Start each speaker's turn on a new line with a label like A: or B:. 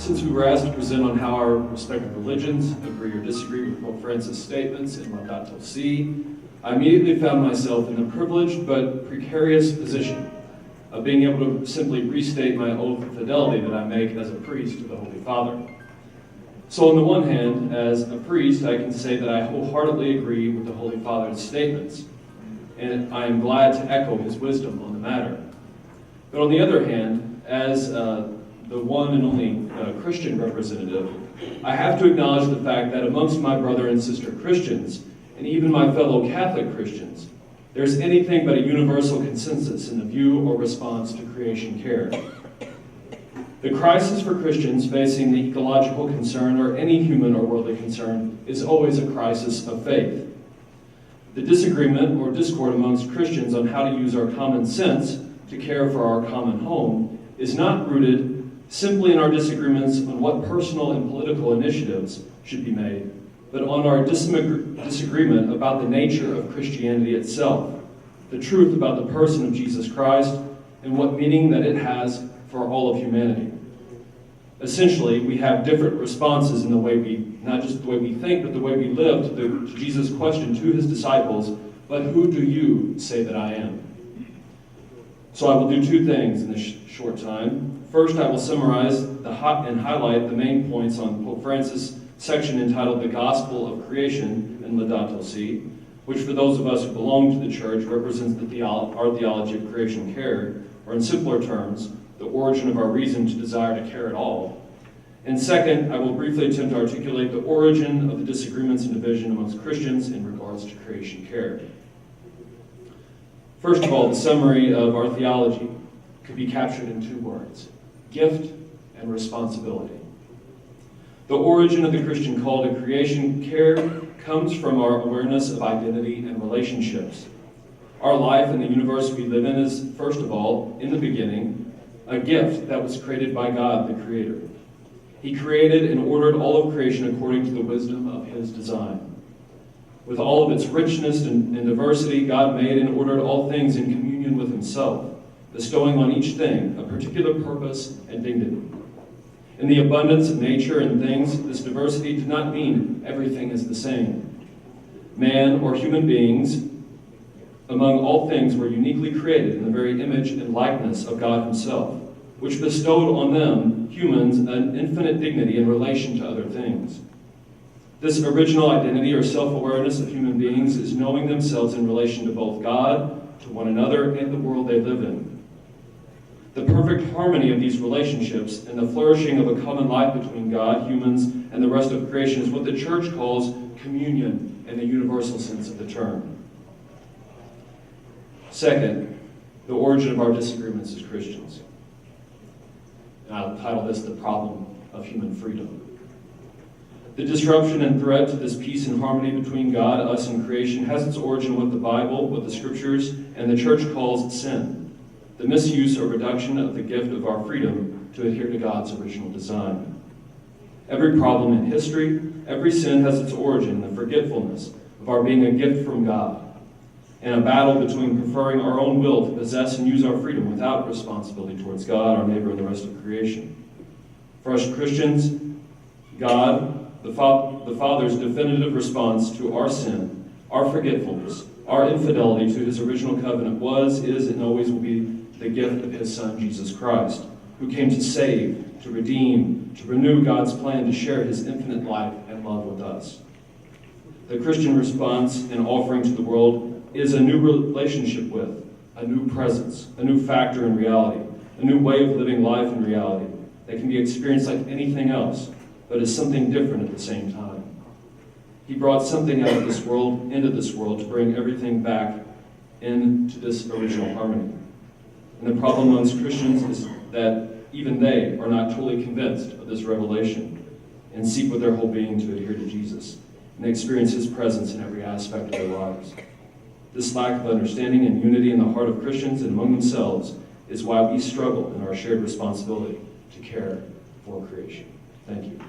A: Since we were asked to present on how our respective religions agree or disagree with Pope Francis' statements in Laudato Si', I immediately found myself in the privileged but precarious position of being able to simply restate my oath of fidelity that I make as a priest to the Holy Father. So on the one hand, as a priest, I can say that I wholeheartedly agree with the Holy Father's statements, and I am glad to echo his wisdom on the matter. But on the other hand, as the one and only Christian representative, I have to acknowledge the fact that amongst my brother and sister Christians, and even my fellow Catholic Christians, there's anything but a universal consensus in the view or response to creation care. The crisis for Christians facing the ecological concern or any human or worldly concern is always a crisis of faith. The disagreement or discord amongst Christians on how to use our common sense to care for our common home is not rooted simply in our disagreements on what personal and political initiatives should be made, but on our disagreement about the nature of Christianity itself, the truth about the person of Jesus Christ, and what meaning that it has for all of humanity. Essentially, we have different responses in the way we, not just the way we think, but the way we live to Jesus' question to his disciples, but who do you say that I am? So I will do two things in this short time. First, I will summarize and highlight the main points on Pope Francis' section entitled The Gospel of Creation in Laudato Si', which for those of us who belong to the Church represents our theology of creation care, or in simpler terms, the origin of our reason to desire to care at all. And second, I will briefly attempt to articulate the origin of the disagreements and division amongst Christians in regards to creation care. First of all, the summary of our theology could be captured in two words: gift and responsibility. The origin of the Christian call to creation care comes from our awareness of identity and relationships. Our life in the universe we live in is, first of all, in the beginning, a gift that was created by God, the Creator. He created and ordered all of creation according to the wisdom of his design. With all of its richness and diversity, God made and ordered all things in communion with himself, bestowing on each thing a particular purpose and dignity. In the abundance of nature and things, this diversity did not mean everything is the same. Man or human beings, among all things, were uniquely created in the very image and likeness of God himself, which bestowed on them, humans, an infinite dignity in relation to other things. This original identity or self-awareness of human beings is knowing themselves in relation to both God, to one another, and the world they live in. The perfect harmony of these relationships and the flourishing of a common life between God, humans, and the rest of creation is what the Church calls communion in the universal sense of the term. Second, the origin of our disagreements as Christians. And I'll title this The Problem of Human Freedom. The disruption and threat to this peace and harmony between God, us, and creation has its origin in what the Bible, what the Scriptures, and the Church calls sin, the misuse or reduction of the gift of our freedom to adhere to God's original design. Every problem in history, every sin has its origin in the forgetfulness of our being a gift from God, and a battle between preferring our own will to possess and use our freedom without responsibility towards God, our neighbor, and the rest of creation. For us Christians, God, the Father's definitive response to our sin, our forgetfulness, our infidelity to his original covenant was, is, and always will be the gift of his Son, Jesus Christ, who came to save, to redeem, to renew God's plan to share his infinite life and love with us. The Christian response in offering to the world is a new relationship with, a new presence, a new factor in reality, a new way of living life in reality that can be experienced like anything else, but is something different at the same time. He brought something out of this world into this world to bring everything back into this original harmony. And the problem amongst Christians is that even they are not totally convinced of this revelation and seek with their whole being to adhere to Jesus and experience his presence in every aspect of their lives. This lack of understanding and unity in the heart of Christians and among themselves is why we struggle in our shared responsibility to care for creation. Thank you.